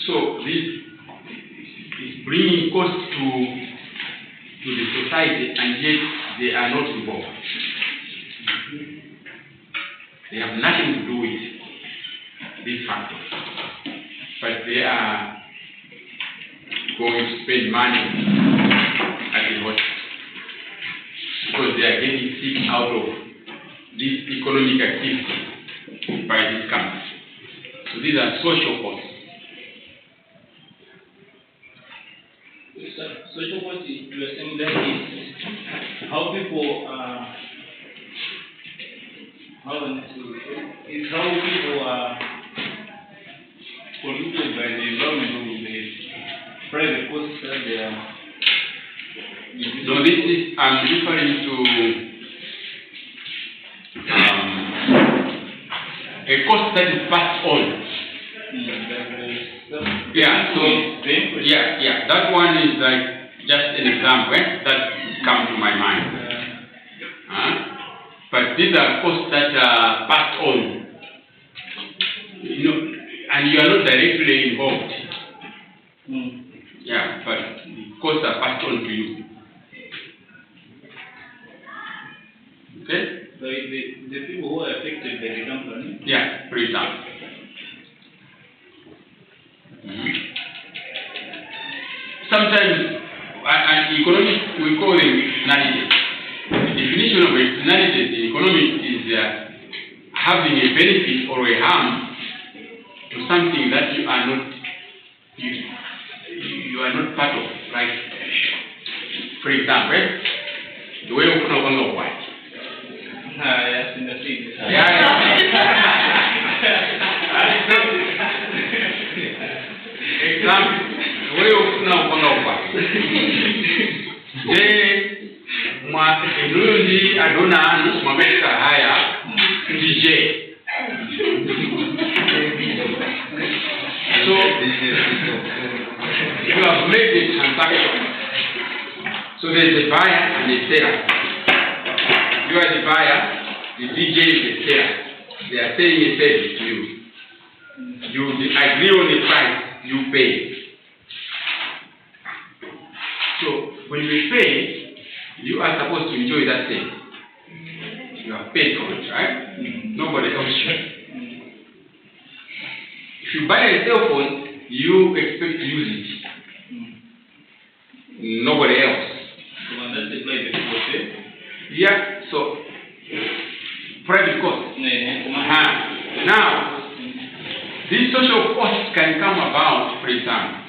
So this is bringing cost to the society, and yet they are not involved. They have nothing to do with these factors, but they are going to spend money at the hospital because they are getting sick out of this economic activity by this company. So these are social costs. Social costs, you are saying that is how people are, how people are polluted by the environment or the private costs that they are. No, this is, I'm referring to a cost that is passed on. Yeah, so yeah, that one is like just an example that comes to my mind. But these are costs that are passed on, and you are not directly involved. Yeah, but the costs are passed on to you. Okay? The people who are affected by the company? Yeah, for example. Sometimes, an economic, we call them externalities. The definition of externalities in economics is having a benefit or a harm to something that you are not, you are not part of. Like, for example, the way we open up white. Yes, in the sea. Example, the way we open up white. Nundi adona mwameka haya DJ. So you have made the transaction. So there's a buyer and a seller. You are the buyer, the DJ is the seller. They are selling a service to you. You agree on the price, you pay. So when you pay, you are supposed to enjoy that thing. You have paid for it, right? Nobody else should. If you buy a cell phone, you expect to use it. Nobody else. Yeah, so private cost. Now, these social costs can come about, for example.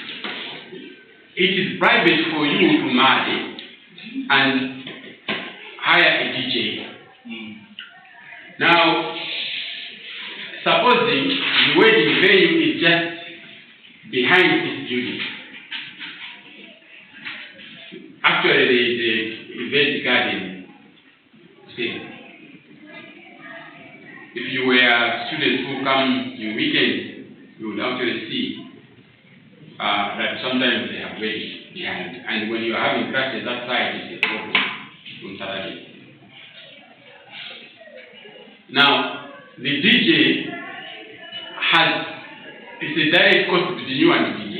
It is private for you to marry and hire a DJ. Now, supposing the wedding venue is just behind this building. Actually, the event garden. See, if you were students who come in weekends, you would actually see that sometimes they have weddings behind, and when you are having classes outside, it's a problem on Saturday. Now, the DJ it's a direct cost between you and the DJ.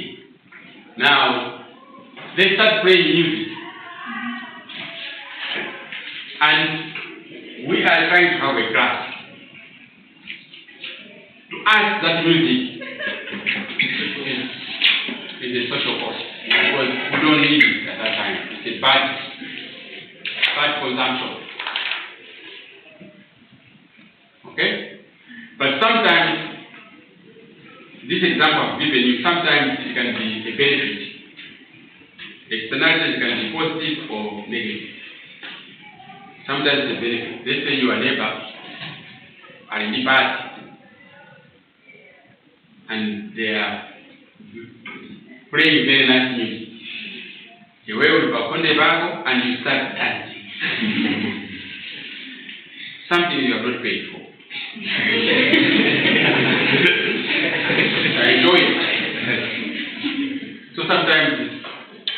Now, they start playing music, and we are trying to have a class. To us, that music is a social cost because we don't need it at that time. It's a bad consumption. Okay? But sometimes, this example I've given you, sometimes it can be a benefit. Externalities can be positive or negative. Sometimes it's a benefit. Let's say your neighbor are in the party and they are playing very nice music. You will perform the Bible and you start dancing. Something you have not paid for. I enjoy it. So sometimes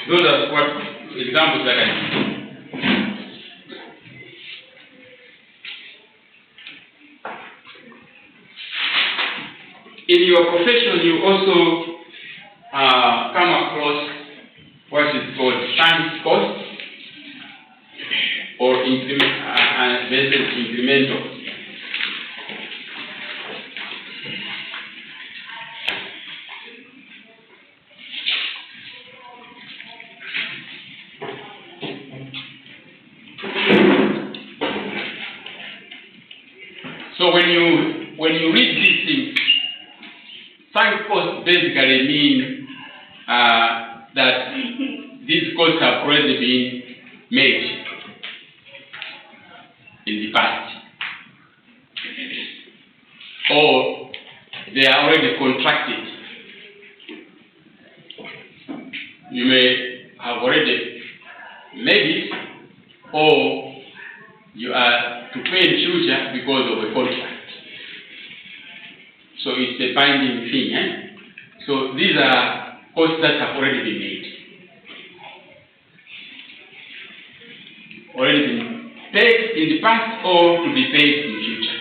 those are what examples that I give. In your profession, you also come across what is called sunk cost or business incremental. So when you read these things, sunk costs basically mean that these costs have already been made in the past, or they are already contracted. You may have already made it, or you are to pay in future because of a contract. So it's a binding thing. So these are costs that have already been made. Already been paid in the past or to be paid in future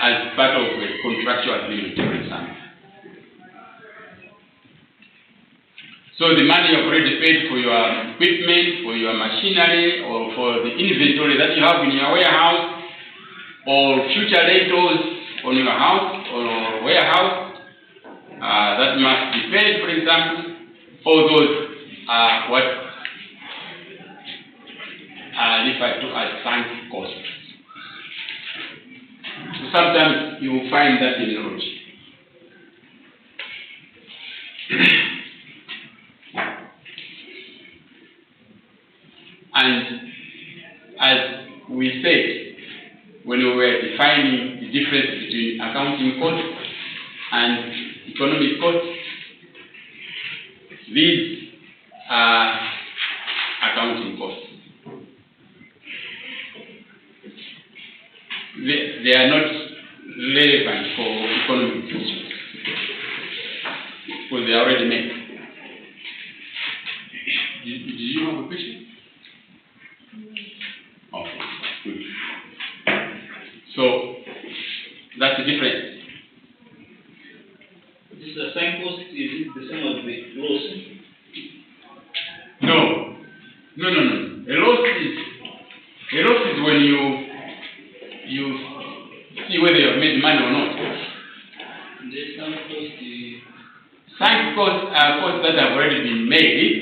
as part of a contractual agreement, for example. So the money you've already paid for your equipment, for your machinery, or for the inventory that you have in your warehouse, or future rentals on your house or warehouse, that must be paid, for example. All those are what are referred to as sunk costs. So sometimes you will find that in knowledge. And as we said, when we were defining the difference between accounting costs and economic costs, these are accounting costs. They are not relevant for economic costs because they are already made. Did you have a question? Okay, good. So that's the difference. This is the same cost, is it the same as the loss? No. A loss is when you see whether you have made money or not. The sunk cost is... Sunk costs are costs that have already been made,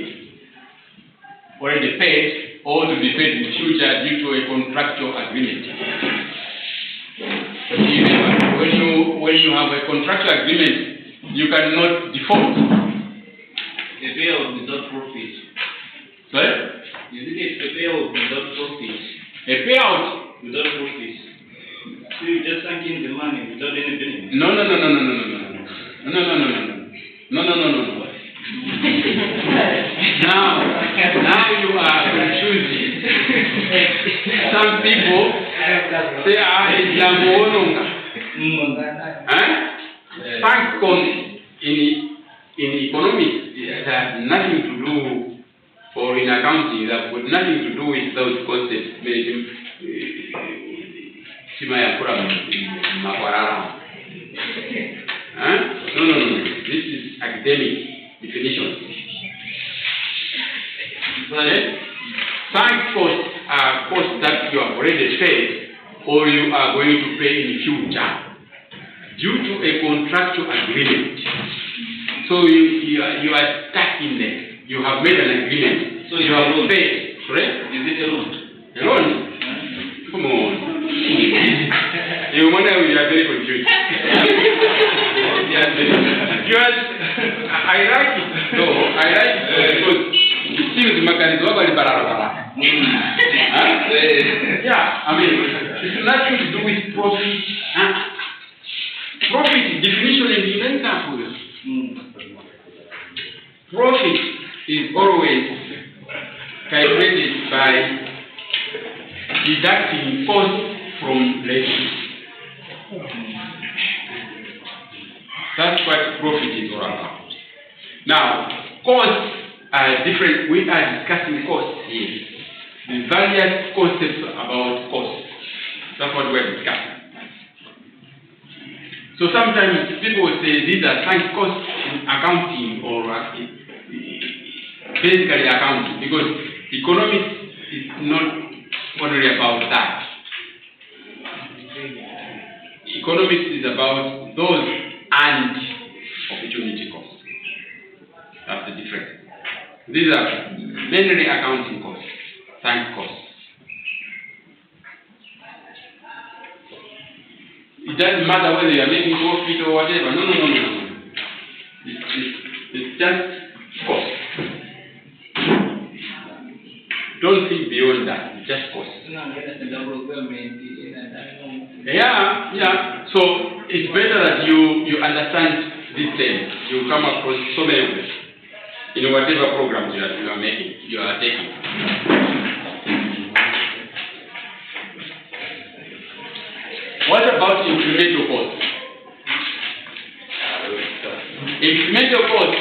already paid, or to be paid in the future due to a contractual agreement. Remember, when you have a contractual agreement, you cannot default. A payout without profit. Sorry? Is it a payout without profit? A payout? Without profit. So you just sunk in the money without any benefit? No. Now you are confusing. Some people say, sunk costs in economics has nothing to do, or in accounting, that got nothing to do with those concepts. No. This is academic definition. Sunk costs are costs that you have already paid or you are going to pay in the future due to a contractual agreement. So you are stuck in there. You have made an agreement. So you have paid. Correct? Is it a loan? A loan? Come on. You wonder you are very confused. I like it. No, I like it because it seems Makanizwa Barabara. Yeah, I mean, it's nothing to do with profit. Profit definition is very simple. Profit is always calculated by deducting cost from revenue. That's what profit is all about. Now, costs are different. We are discussing costs here. The various concepts about costs. That's what we're discussing. So sometimes people will say these are sunk costs, accounting or basically accounting, because economics is not only about that. Economics is about those and opportunity costs. That's the difference. These are mainly accounting costs, science costs. It doesn't matter whether you are making profit or whatever. No. It's just cost. Don't think beyond that. It's just cost. Yeah. So it's better that you understand these things. You come across so many ways in whatever programs you are making, you are taking. What about incremental costs? Incremental costs.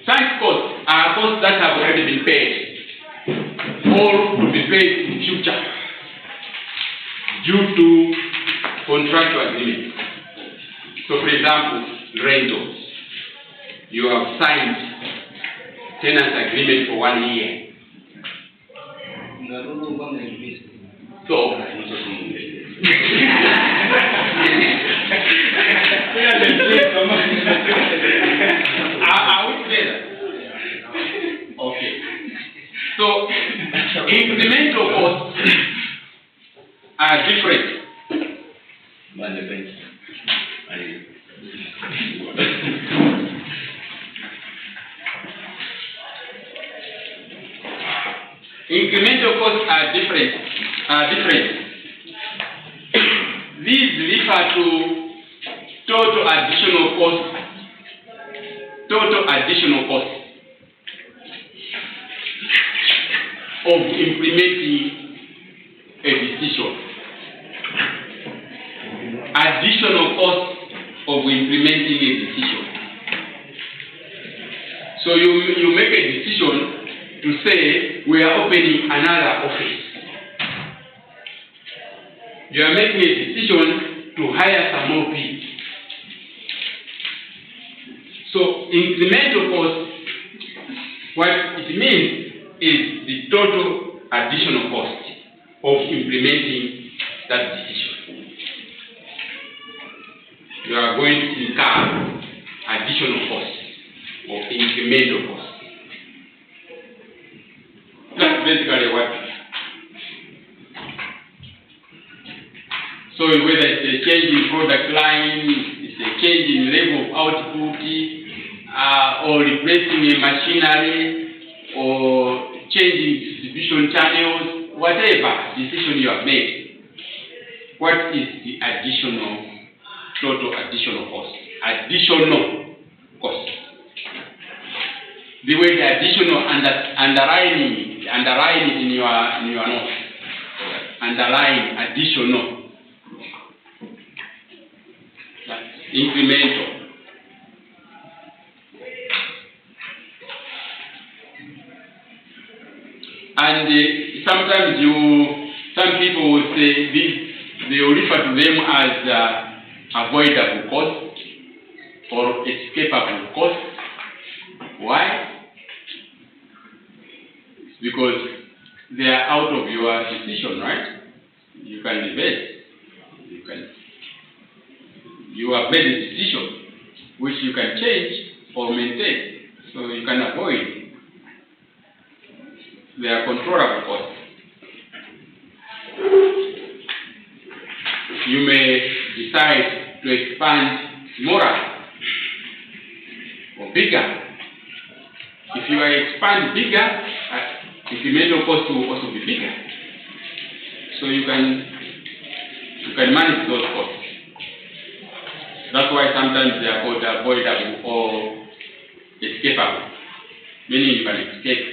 Science costs are costs that have already been paid or will be paid in future due to contractual agreements. So, for example, rentals. You have signed tenant agreement for 1 year. So, I would say that. Okay. So, incremental costs are different. Incremental costs are different. These refer to total additional costs of implementing a decision. Additional costs of implementing a decision. So you make a decision to say we are opening another office. You are making a decision to hire some more people. So incremental cost, what it means is the total additional cost of implementing that decision. You are going to incur additional costs or incremental costs. That's basically what. So whether it's a change in product line, it's a change in level of output, or replacing a machinery, or changing distribution channels, whatever decision you have made, what is the total additional cost? Additional cost. The way the additional underlining in your notes. Underline additional. That's incremental. And sometimes some people will say this, they will refer to them as avoidable cost or escapable cost. Why? Because they are out of your decision, right? You can debate. You have made a decision which you can change or maintain, so you can avoid. They are controllable costs. You may decide to expand smaller or bigger. If you expand bigger, incremental cost will also be bigger. So you can manage those costs. That's why sometimes they are called avoidable or escapable, meaning you can escape.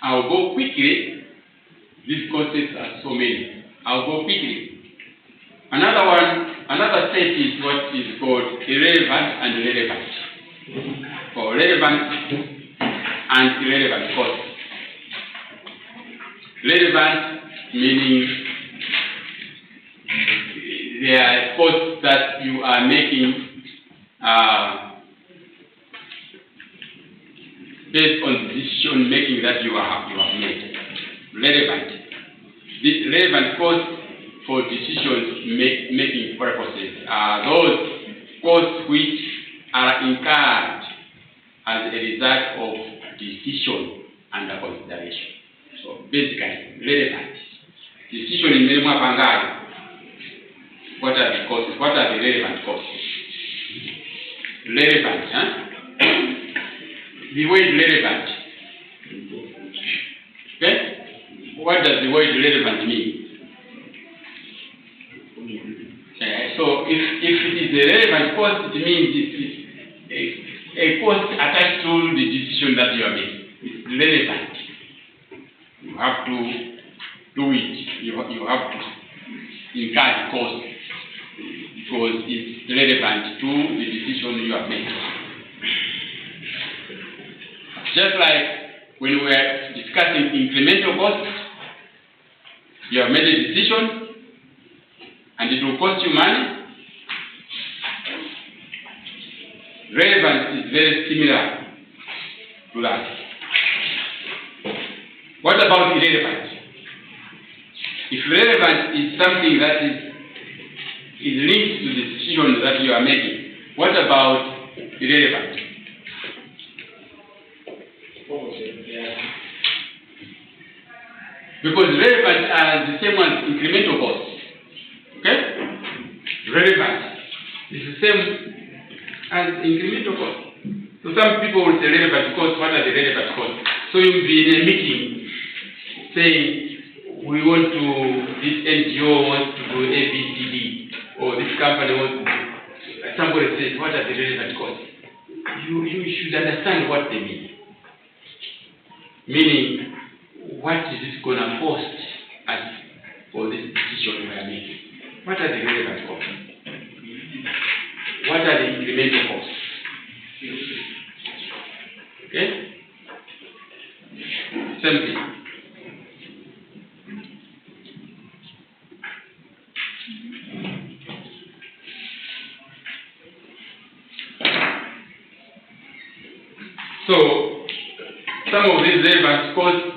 I'll go quickly. These concepts are so many. I'll go quickly. Another set is what is called irrelevant and relevant. For relevant and irrelevant costs. Relevant meaning there are costs that you are making based on the decision making that you have made. Relevant. The relevant costs for decision making purposes are those costs which are incurred as a result of decision under consideration. So basically, relevant. Decision in Mema Pangai. What are the costs? What are the relevant costs? Relevant, huh? The word relevant. Okay? What does the word relevant mean? So if it is a relevant cost, it means it is a cost attached to the decision that you are making. It's relevant. You have to do it. You have to incur the cost because it's relevant to the decision you have made. Just like when we were discussing incremental costs, you have made a decision and it will cost you money. Relevance is very similar to that. What about irrelevant? If relevant is something that is linked to the decision that you are making, what about irrelevant? Because relevant are the same as incremental costs. Okay? Relevant is the same as incremental cost. So some people will say relevant costs. What are the relevant costs? So you'll be in a meeting saying, we want to, this NGO wants to do ABCD, or this company wants to do, somebody says, what are the relevant costs? You should understand what they mean. Meaning, what is it going to cost us for this decision we are making? What are the relevant costs? What are the incremental costs? Okay? Same thing. So, some of these relevant costs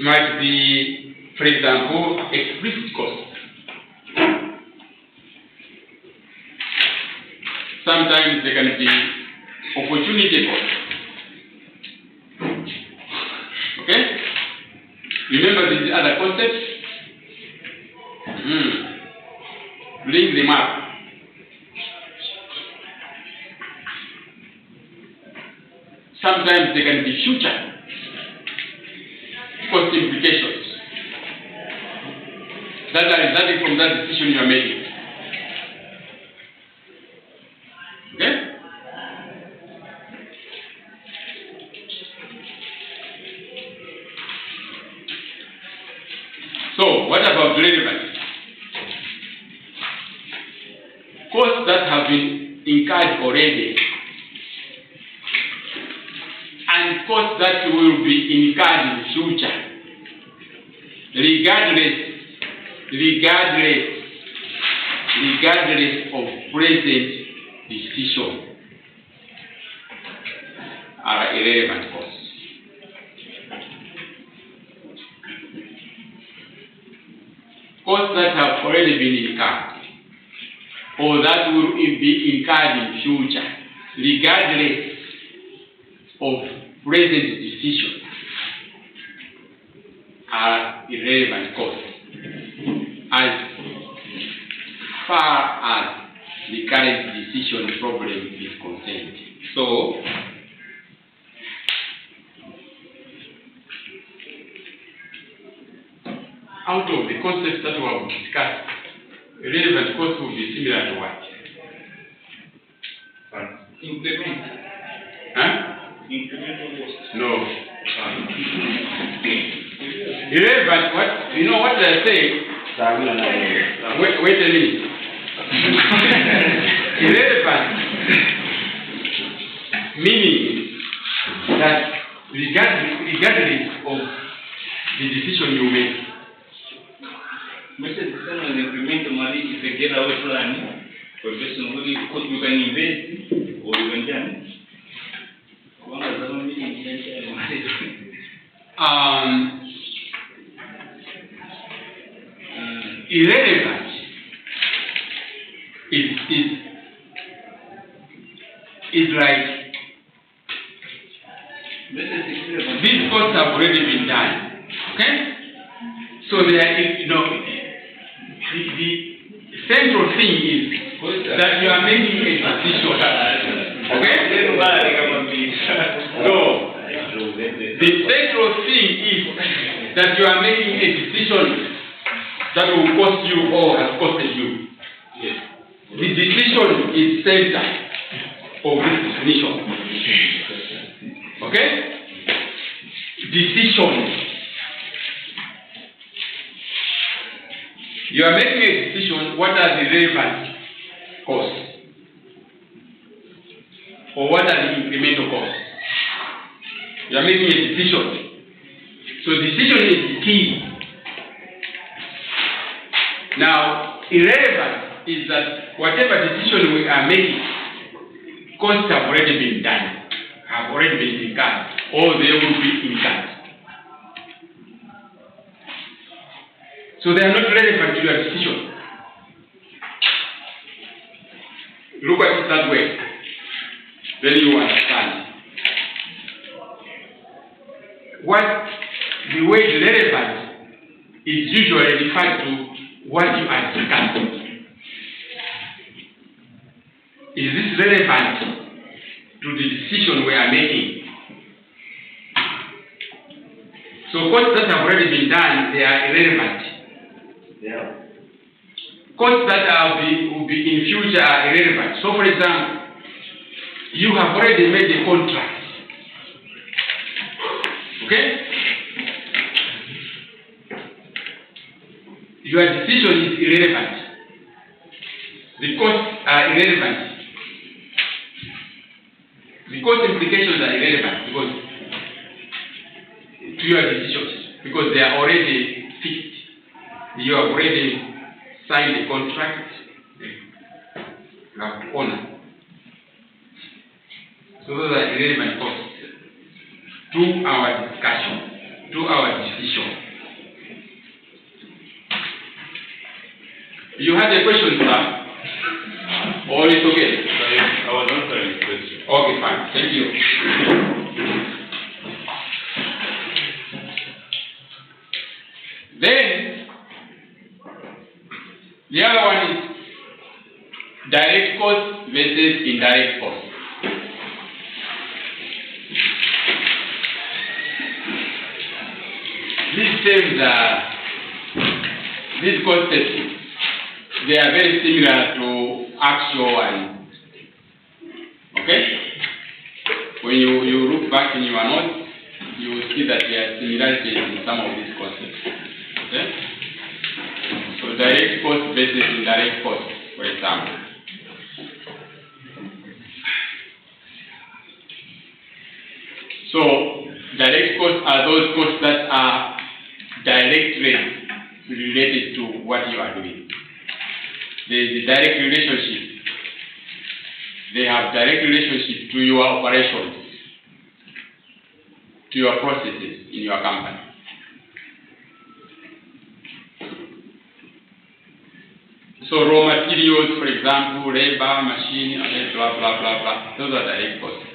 might be, for example, explicit costs. Sometimes there can be opportunity costs. Okay? Remember these other concepts? Link them up. Sometimes there can be future cost implications that are resulting from that decision you are making. Okay? So, what about relevance? Costs that have been incurred already and costs that will be incurred in the future, regardless of present decision, are irrelevant costs. Costs that have already been incurred or that will be incurred in future, regardless of present decision, are irrelevant costs as far as the current decision problem is concerned. So, out of the concepts that we have discussed, irrelevant costs will be similar to what? Increment. Huh? Incremental costs. No. Irrelevant, what? You know what I say? Wait a minute. Irrelevant meaning regardless of the decision you make. Mr. Design the implement money is a getaway plan for personally because you can invest or you can done. Irrelevant is like these costs have already been done. Okay? So there is, the central thing is that you are making a decision. Okay? No. The central thing is that you are making a decision that will cost you or has costed you. Yes. The decision is center of this definition. Okay? Decision. You are making a decision, what are the relevant costs? Or what are the incremental costs? You are making a decision. So decision is key. Now, irrelevant is that whatever decision we are making, costs have already been done, have already been incurred, or they will be incurred. So they are not relevant to your decision. Look at it that way. Then you understand. The word relevant is usually referred to what you are discussing. Is this relevant to the decision we are making? So costs that have already been done, they are irrelevant. Yeah. Costs that will be in future are irrelevant. So for example, you have already made a contract. Okay? Your decision is irrelevant. The costs are irrelevant. The cost implications are irrelevant because to your decisions, because they are already fixed. You have already signed the contract. You have to honor. So those are irrelevant costs to our discussion, to our decision. You had a question, sir? Or it's okay? I was answering the question. Okay, fine. Thank you. Then, the other one is direct cost versus indirect cost. These cost tests, they are very similar to actual one. Okay? When you look back in your notes, you will see that there are similarities in some of these concepts. Okay? So direct cost versus indirect cost, for example. So direct costs are those costs that are directly related to what you are doing. There is a direct relationship. They have direct relationship to your operations, to your processes in your company. So raw materials, for example, labor, machine, blah, blah, blah, blah. Those are direct costs.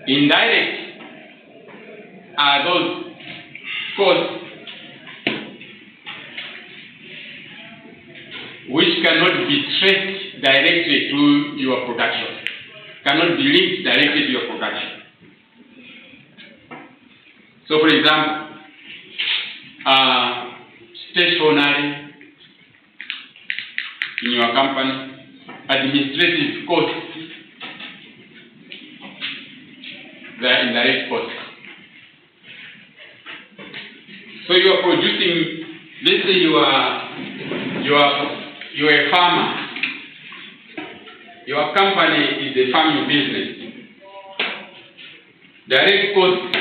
Indirect are those costs which cannot be traced directly to your production, cannot be linked directly to your production. So for example, stationery in your company, administrative costs, they are indirect costs. So you are producing, let's say you are a farmer your company is a farming business, direct costs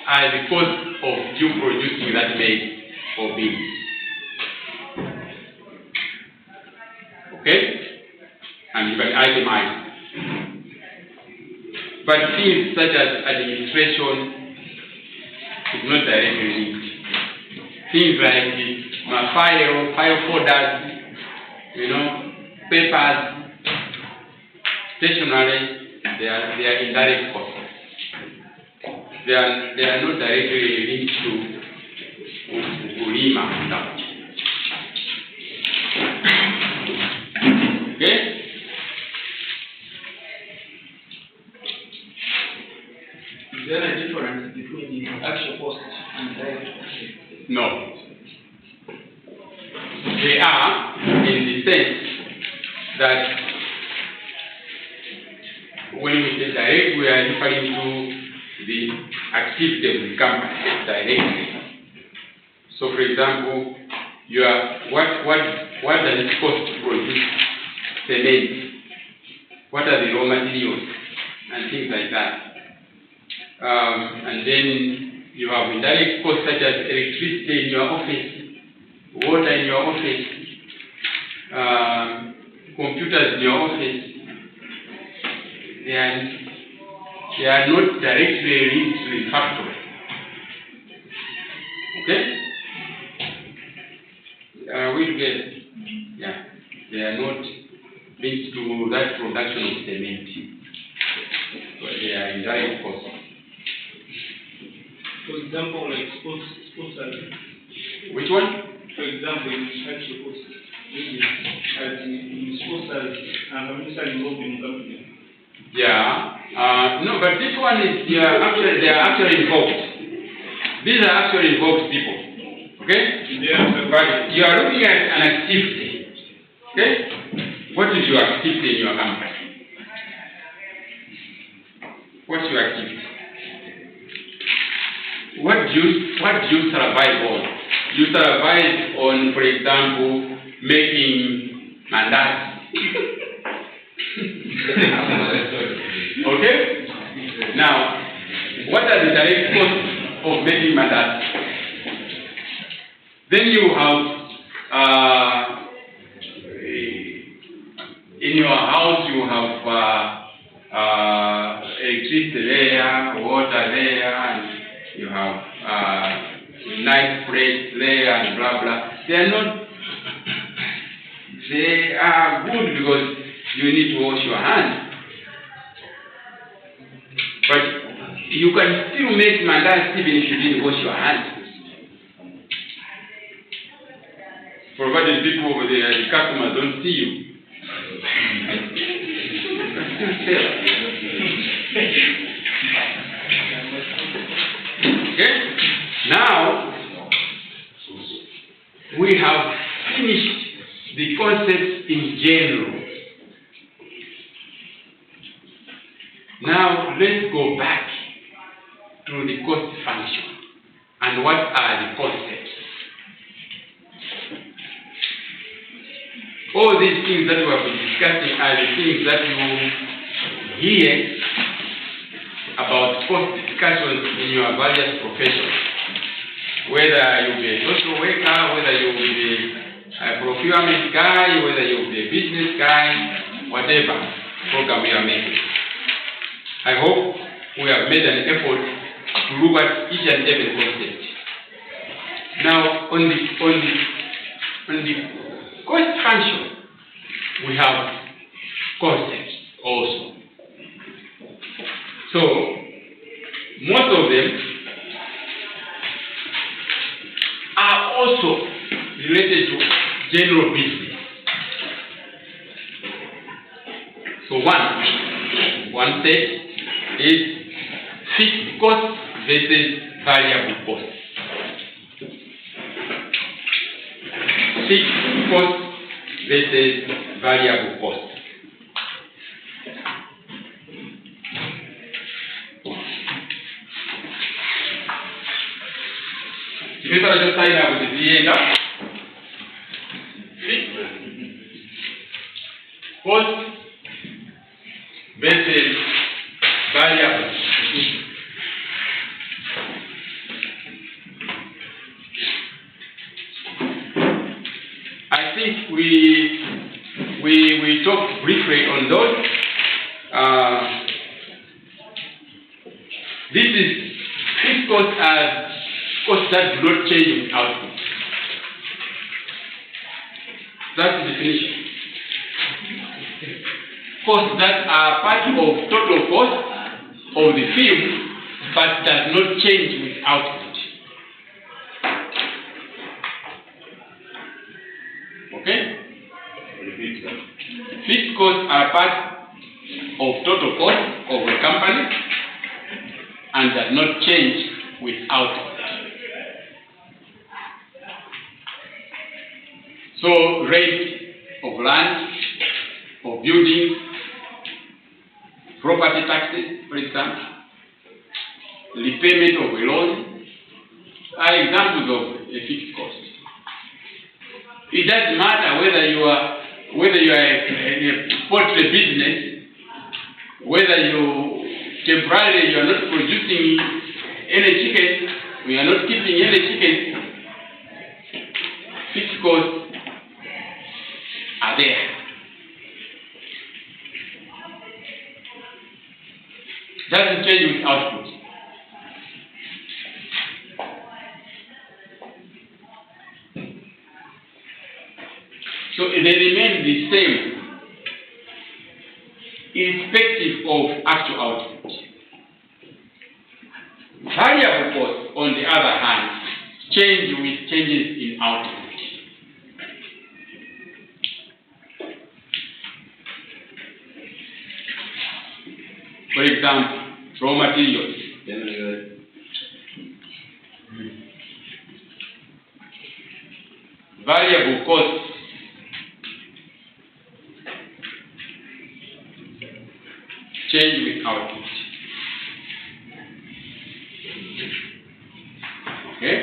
are the cost of you producing that maize or beans. Okay? And you can itemize. But things such as administration is not directly linked. Things like file folders, papers, stationery, they are indirect costs. They are not directly linked to ukulima. Okay? Is there a difference between the actual cost and direct cost? No. They are in the sense that when we say direct, we are referring to the activity of the company directly. So, for example, what does it cost to produce cement? What are the raw materials and things like that? And then you have indirect costs such as electricity in your office, water in your office, computers in your office. They are not directly linked to the factory. Okay? We get, yeah, they are not linked to that production of cement, but they are indirect costs. For example, like sports service. Which one? For example, in actual cost, as in sports service, I'm involved in company. Yeah. No, but this one is they are actually involved. These are actually involved people. Okay? Yeah. But you are looking at an activity. Okay? What is your activity in your company? What's your activity? What do you survive on? You survive on, for example, making mandazi. Okay? Now, what are the direct costs of making mandazi? Then you have in your house you have electricity there, water there, and you have nice plates there, and blah blah. They are good because you need to wash your hands. But you can still make mandazi even if you didn't wash your hands. Provided people over there, the customers don't see you. You can still sell. Okay? Now, we have finished the concepts in general. Now, let's go back to the cost function. And what are the concepts? All these things that we have been discussing are the things that you hear about cost discussions in your various professions. Whether you'll be a social worker, whether you'll be a procurement guy, whether you'll be a business guy, whatever program we are making. I hope we have made an effort to look at each and every concept. Now, on the cost function, we have concepts also. So, most of them are also related to general business. So, one set is fixed cost versus variable cost. Fixed cost versus variable cost. Kimeta just sign up with the end up. Fixed cost think we talked briefly on those. This is fixed costs as costs that do not change with output. That's the definition. Costs that are part of total cost of the film, but does not change with output. Okay? Repeat that. Fixed costs are part of total cost of a company and does not change with output. So rent of land, of buildings, property taxes, for example, repayment of a loan are examples of a fixed cost. It doesn't matter whether you are a poultry business, whether you temporarily you are not producing any chicken, we are not keeping any chicken. Fixed costs are there. Doesn't change with output. So they remain the same, irrespective of actual output. Variable costs, on the other hand, change with changes in output. For example, raw materials. Variable costs change with output. Okay?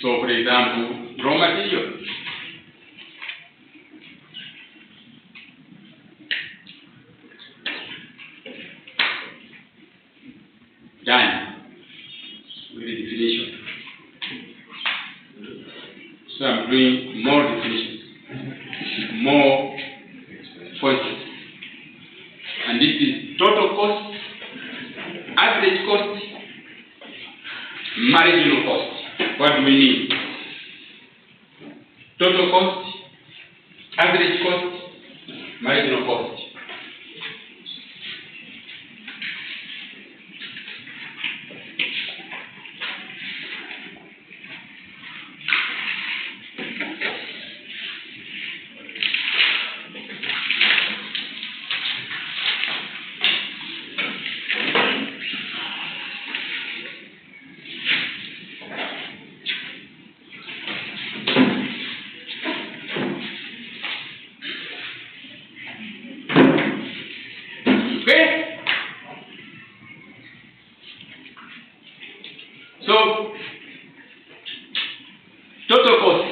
So, for example, raw materials. Done with the definition. So I'm doing more definitions, more points. And this is total cost, average cost, marginal cost. What do we need? Total cost, average cost, marginal cost. So, total cost,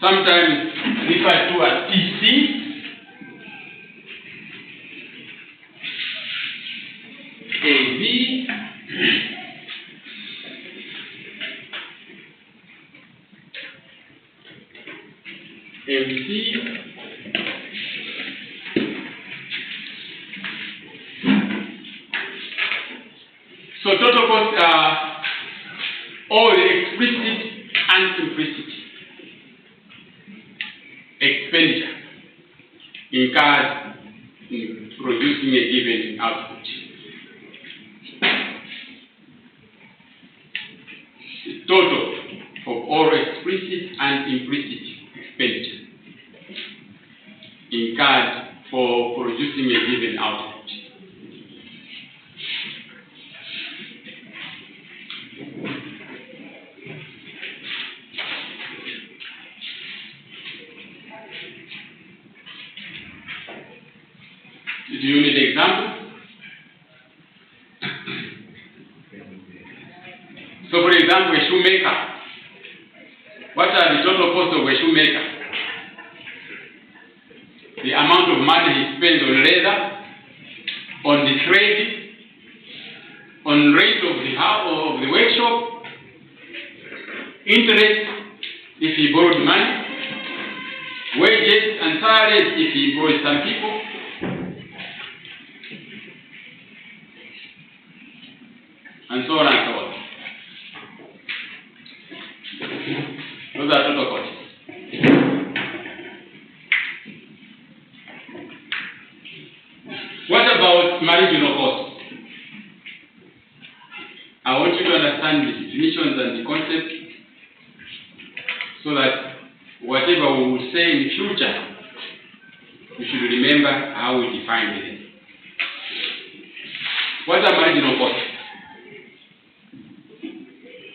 sometimes referred to as TC, AV, MC, so total costs are all explicit and implicit expenditure incurred in producing a given output. The total of all explicit and implicit expenditure incurred for producing a given output. Do you need an example? So, for example, a shoemaker. What are the total costs of a shoemaker? The amount of money he spends on leather, on the thread, on rent of the house, of the workshop, interest, if he borrowed money, wages and salaries if he employs some people, and so on and so on. Those are total costs. What about marginal costs? I want you to understand the definitions and the concepts so that whatever we will say in the future, you should remember how we define it. What are marginal costs?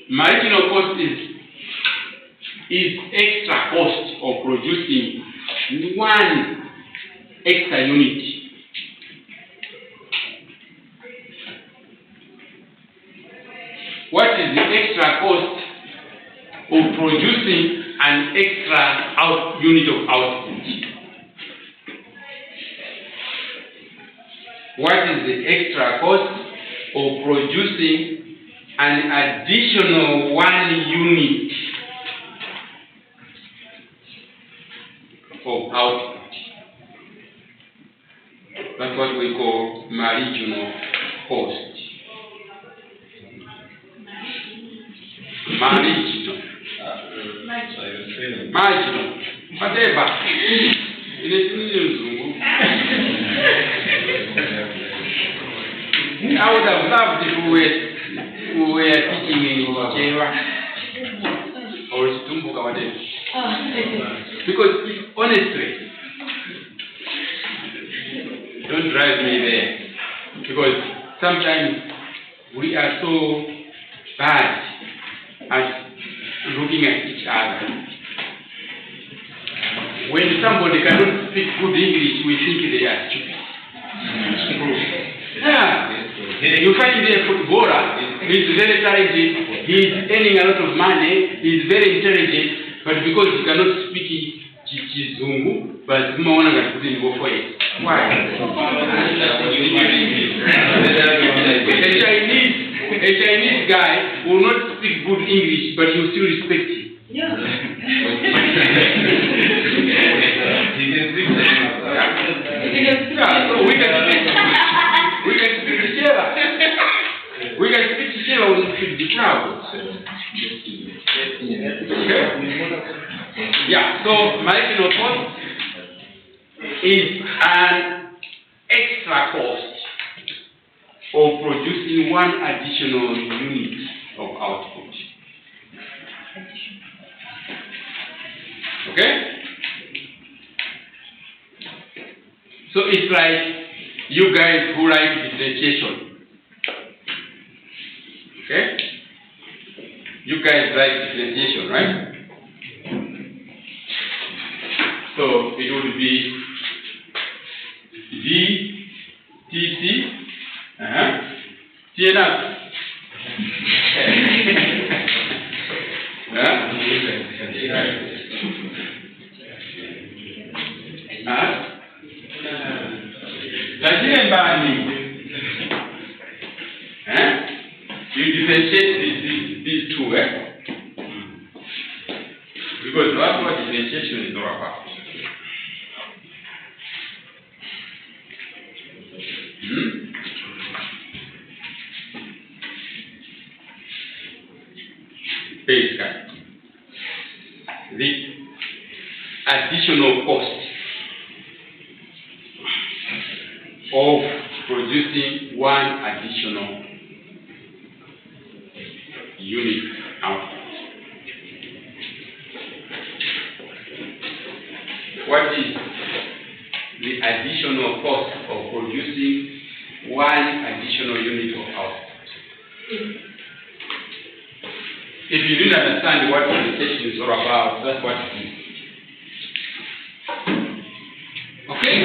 Marginal cost is extra cost of producing one extra unit. What is the extra cost of producing an extra unit of output? What is the extra cost of producing an additional 1 unit of output? That's what we call marginal cost. Marginal. Whatever. It is I would have loved if we were teaching in Jewa or Situmbuka, whatever. Because honestly, don't drive me there. Because sometimes we are so bad at looking at each other. When somebody cannot speak good English, we think they are stupid. Yeah. You find a footballer, he's very talented, he's earning a lot of money, he's very intelligent, but because he cannot speak Kizungu, but why? A Chinese guy will not speak good English, but you still respect him. Yeah. So we can speak together. We can speak together with the crowd. Okay? Yeah, so marginal cost is an extra cost of producing 1 additional unit of output. Okay? So it's like you guys who like differentiation. Okay? You guys like differentiation, right? So it would be D, T, C, T and F. You differentiate these two, because that's what differentiation is all about. Basically, the additional cost of producing 1 additional unit output. What is the additional cost of producing 1 additional unit of output? If you didn't understand what differentiation is all about, that's what it is. Okay?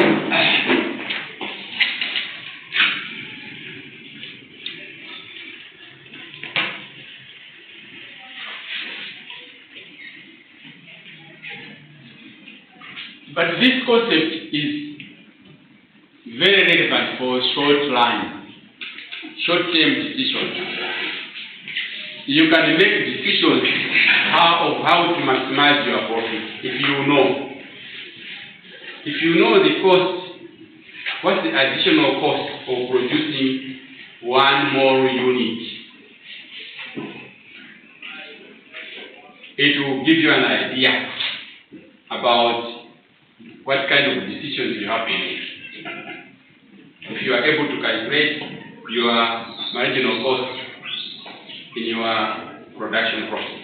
But this concept is very relevant for short-term decisions. you can make decisions of how to maximize your profit if you know. If you know the cost, what's the additional cost of producing one more unit, it will give you an idea about what kind of decisions you have to make. If you are able to calculate your marginal cost in your production process.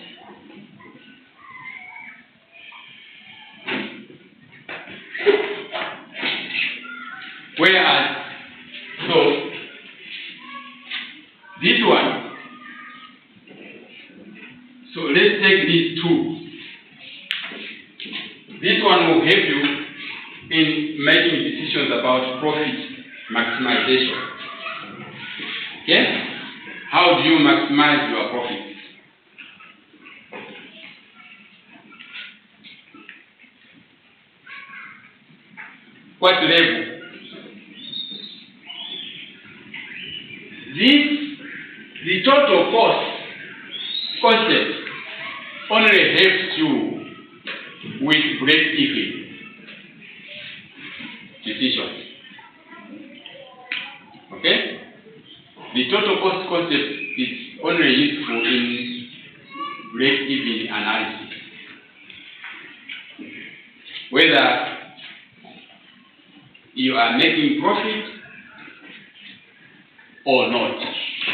Whereas, so this one, so let's take these two. This one will help you in making decisions about profit maximization. Okay? How do you maximize your profit? What level? The total cost concept only helps you with break-even decisions. Okay? The total cost concept is only useful in break-even analysis. Whether you are making profit or not.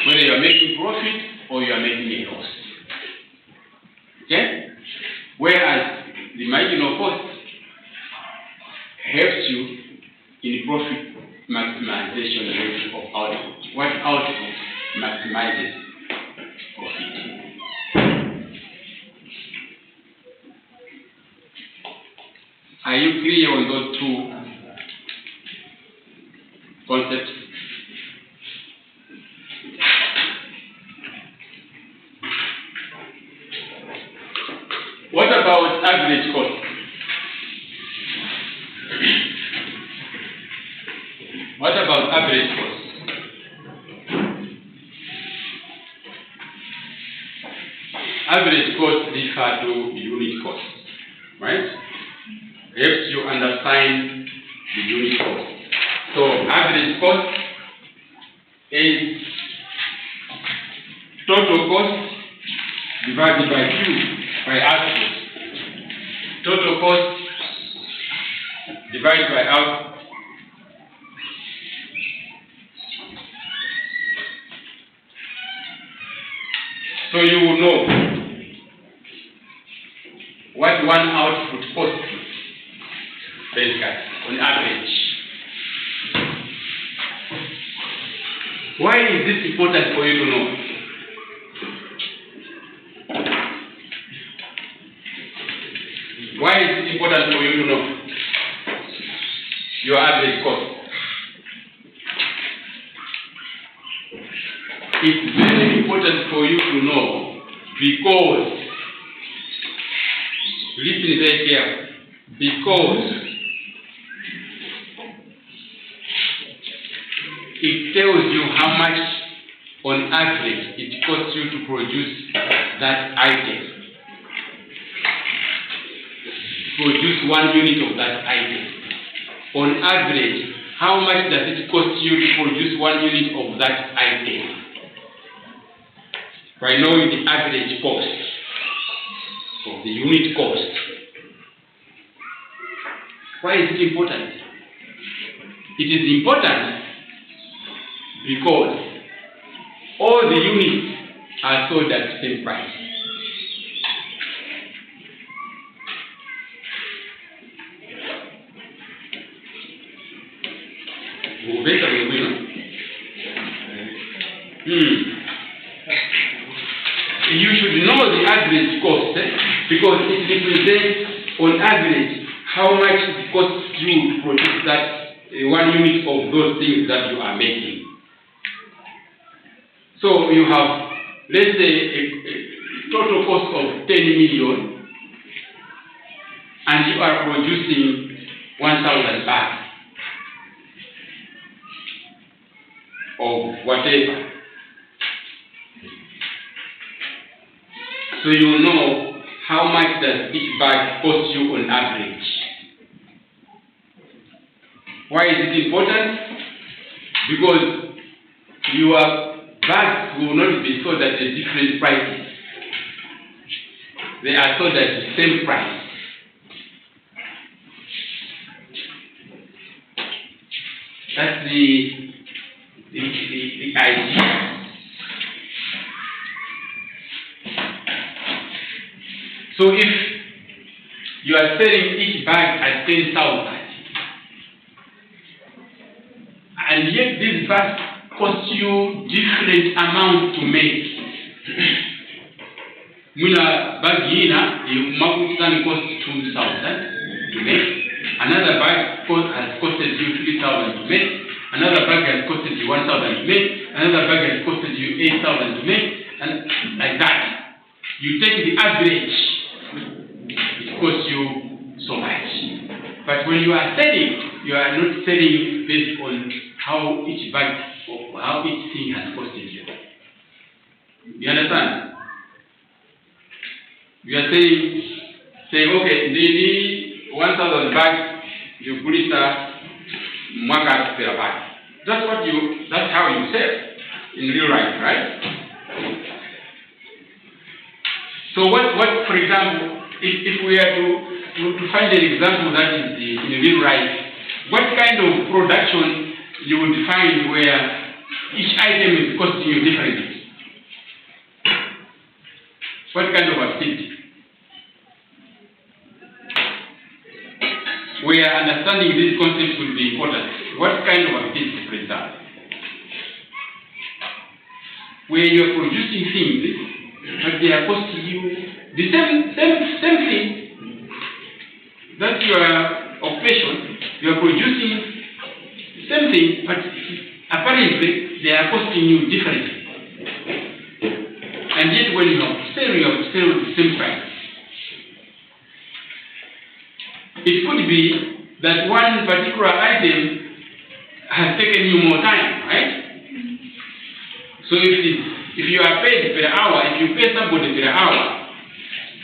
Whether you are making profit or you are making a loss. Okay? Whereas the marginal cost helps you in profit maximization rate of output. What output maximizes profit? Are you clear on those two concepts? What about average cost? What about average cost? Average cost refers to unit cost, right? Helps you understand the unit cost. So average cost is total cost divided by Q by output. Total cost divided by output. So you will know what one output costs basically on average. Why is this important for you to know? Why is it important for you to know your average cost? It's very important for you to know because, listen very carefully, because it tells you how much on average it costs you to produce that item. Produce 1 unit of that item. On average, how much does it cost you to produce 1 unit of that item? By knowing the average cost of the unit cost. Why is it important? It is important because all the units are sold at the same price. You should know the average cost because it represents on average how much it costs you to produce that 1 unit of those things that you are making. So you have, let's say, a total cost of 10 million and you are producing 1,000 bags of whatever. so you know how much does each bag cost you on average. Why is it important? Because your bags will not be sold at a different prices. They are sold at the same price. That's the idea. So if you are selling each bag at 10,000, and yet this bag costs you different amount to make. Muna bag yina, makutan cost 2,000 to make. Another bag has costed you 3,000 to make. Another bag has costed you 1,000 to make. Another bag has costed you 8,000 to make. And like that. You take the average, it costs you so much. But when you are selling, you are not selling based on how each bag or how each thing has costed you. You understand? You are saying, okay, the 1,000 bags, you put it market per bag. That's how you sell in real life, right? So what for example, if we are to find an example that is in real life, what kind of production you would find where each item is costing you differently? What kind of activity? Where understanding these concepts will be important. What kind of activity, for example? Where you are producing things, but they are costing you the same thing. That's your occupation. You are producing the same thing, but apparently they are costing you differently. And yet when you have to sell the same price. It could be that one particular item has taken you more time, right? So if you are paid per hour, if you pay somebody per hour,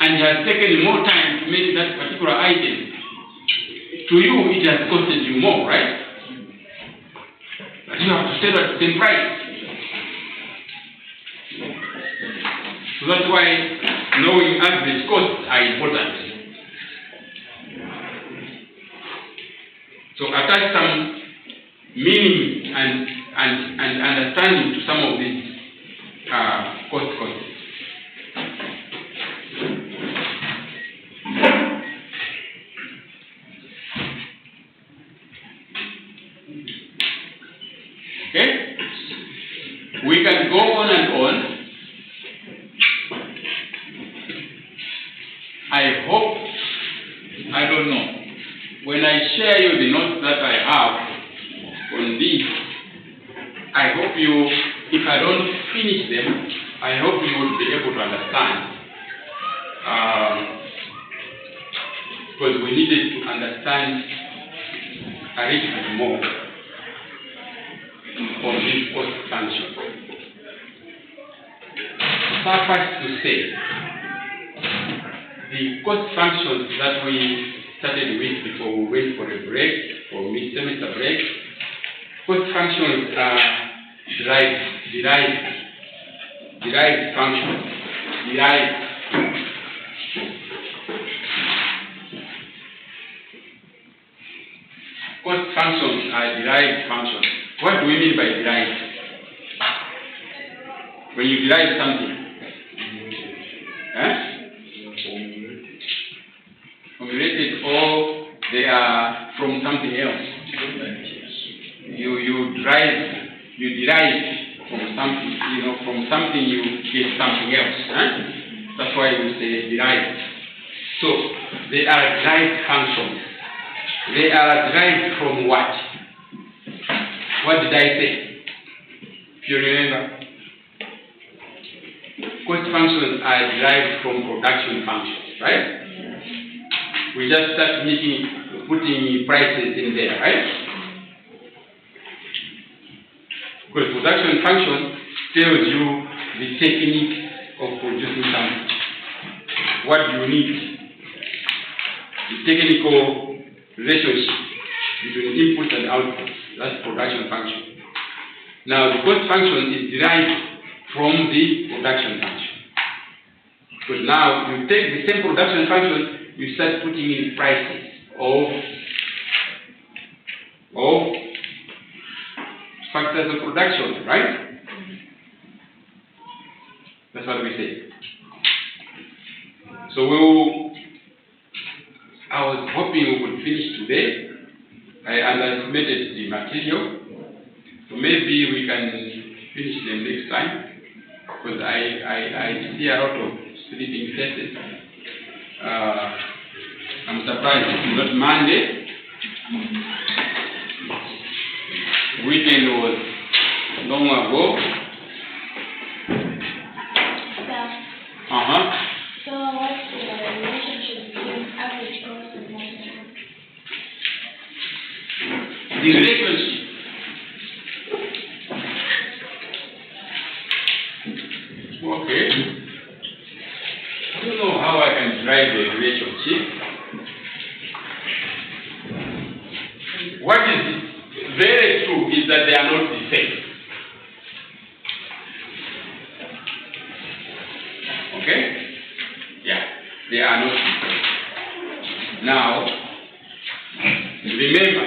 and it has taken more time to make that particular item, to you it has costed you more, right? But you have to sell at the same price. So that's why knowing average costs are important. So attach some meaning and understanding to some of these cost concepts. Okay? We can go on and on. I hope, I don't know, when I share you the notes that I have on this, I hope you, if I don't finish them, I hope you will be able to understand. Because we needed to understand a little bit more of this cost function. Suffice to say, the cost functions that we started with before we went for a break, or mid-semester break, cost functions are derived functions. Cost functions are derived functions. What do we mean by derived? When you derive something, formulated, or they are from something else. You derive from something, from something you get something else. That's why we say derived. So they are derived functions. They are derived from what? What did I say? If you remember, cost functions are derived from production functions, right? We just start putting prices in there, right? Because production function tells you the technique of producing something. what you need, the technical relationship between input and output. That's production function. Now, the cost function is derived from the production function. Because now you take the same production function, you start putting in prices of factors of production, right? That's what we say. So I was hoping we would finish today. I underestimated the material. So maybe we can finish them next time. Because I see a lot of sleeping faces. I'm surprised it's not Monday. Weekend was long ago. So what's the relationship between average cost and marginal cost? The relationship. Okay. I don't know how I can drive the relationship. What is very true is that they are not the same. Okay? Yeah, they are not the same. Now, remember,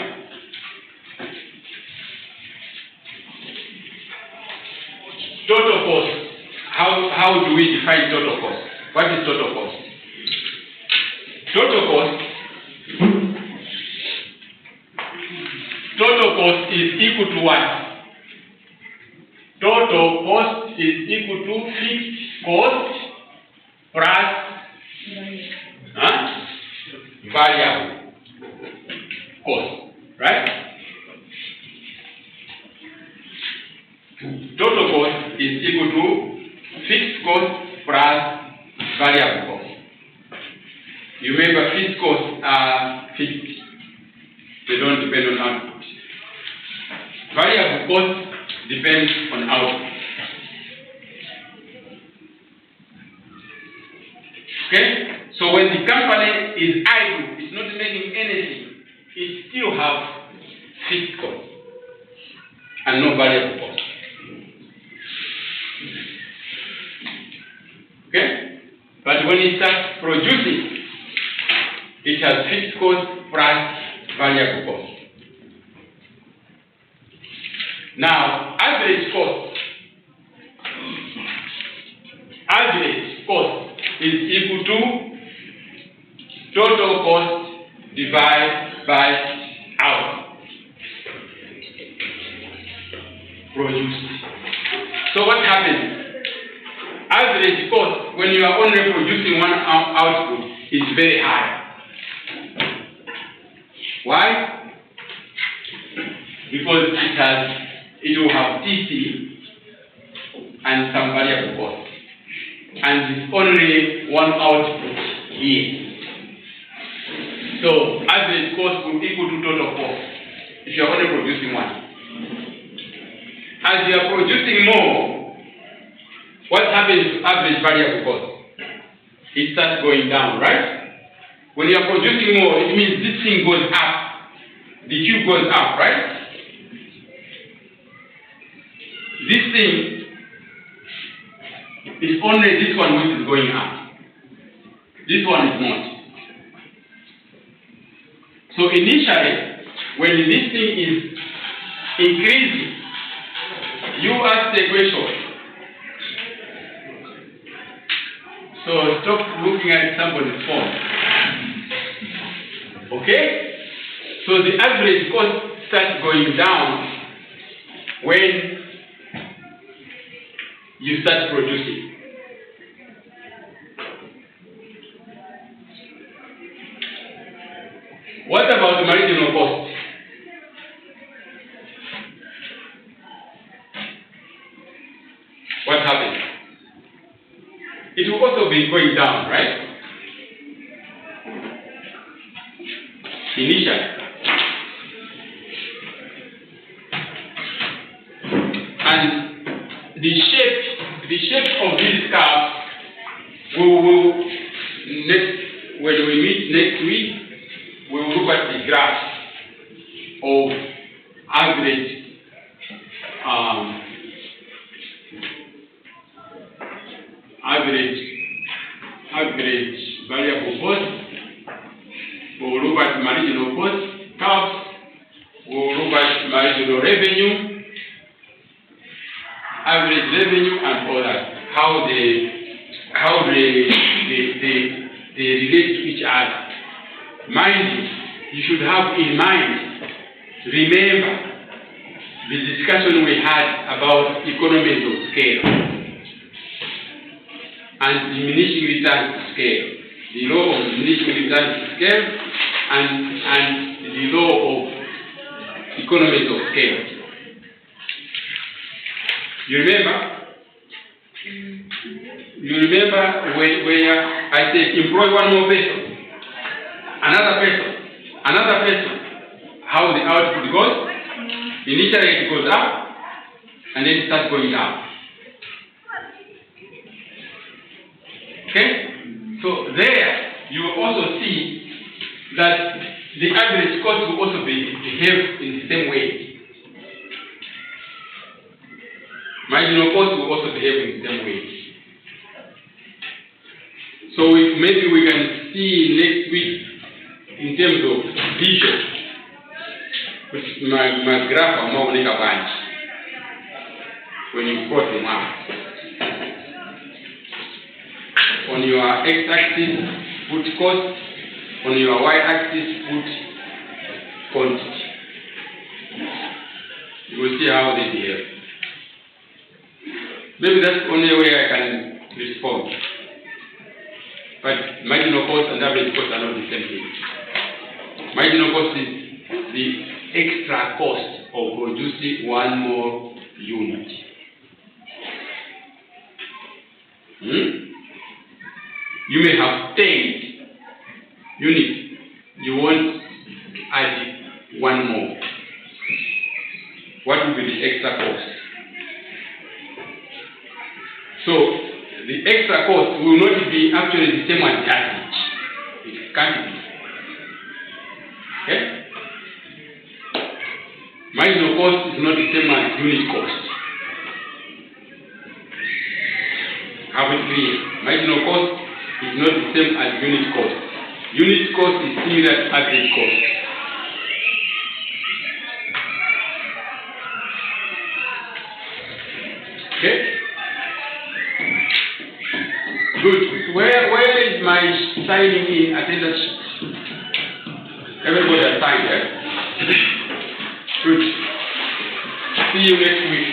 total cost. How do we define total cost? What is total cost? Total cost is equal to what? Total cost is equal to fixed cost plus variable cost, right? Total cost is equal to fixed cost plus variable cost. You remember fixed costs are fixed. They don't depend on output. Variable cost depends on output. Okay? So when the company is idle, it's not making anything, it still have fixed cost and no variable cost. Okay? But when it starts producing, it has fixed cost plus variable cost. Now, average cost is equal to total cost divided by output produced. So what happens? Average cost, when you are only producing one output, is very high. Why? Because it will have TC and some variable cost. And it's only one output here. So average cost will equal to total cost if you are only producing one. As you are producing more, what happens to average variable cost? It starts going down, right? When you are producing more, it means this thing goes up. The Q goes up, right? This thing is only this one which is going up. This one is not. So initially, when this thing is increasing, you ask the question. So stop looking at somebody's phone. Okay? So the average cost starts going down when you start producing. What about the marginal cost? What happens? It will also be going down, right? Initially. And the shape of this curve will next week, we will look at the graph of average variable cost. We will look at marginal cost curves. We will look at marginal revenue, average revenue, and all that. How they relate to each other. Mind you should have in mind, remember the discussion we had about economies of scale and diminishing returns to scale. The law of diminishing returns to scale and the law of economies of scale. You remember where I said employ one more person, another person, how the output goes. Initially it goes up and then it starts going down. Okay? So there you will also see that the average cost will also behave in the same way. Marginal cost will also behave in the same way. So maybe we can see next week in terms of vision, which my graph are more like a bunch when you plot them out. On your x-axis, put cost. On your y-axis, put quantity. You will see how they behave. Maybe that's the only way I can respond. But marginal cost and average cost are not the same thing. Marginal cost is the extra cost of producing one more unit. You may have 10 units. You want to add one more. What will be the extra cost? So the extra cost will not be actually the same as the average. It can't be. Okay? Marginal cost is not the same as unit cost. Have it clear. Marginal cost is not the same as unit cost. Unit cost is similar to average cost. Okay? Good. Where is my signing in attendance sheet? Everybody has signed, eh? Good. See you next week.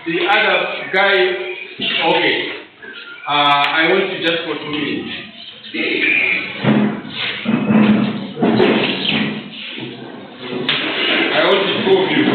The other guy, okay. I want you just for 2 minutes. I want you to go with you.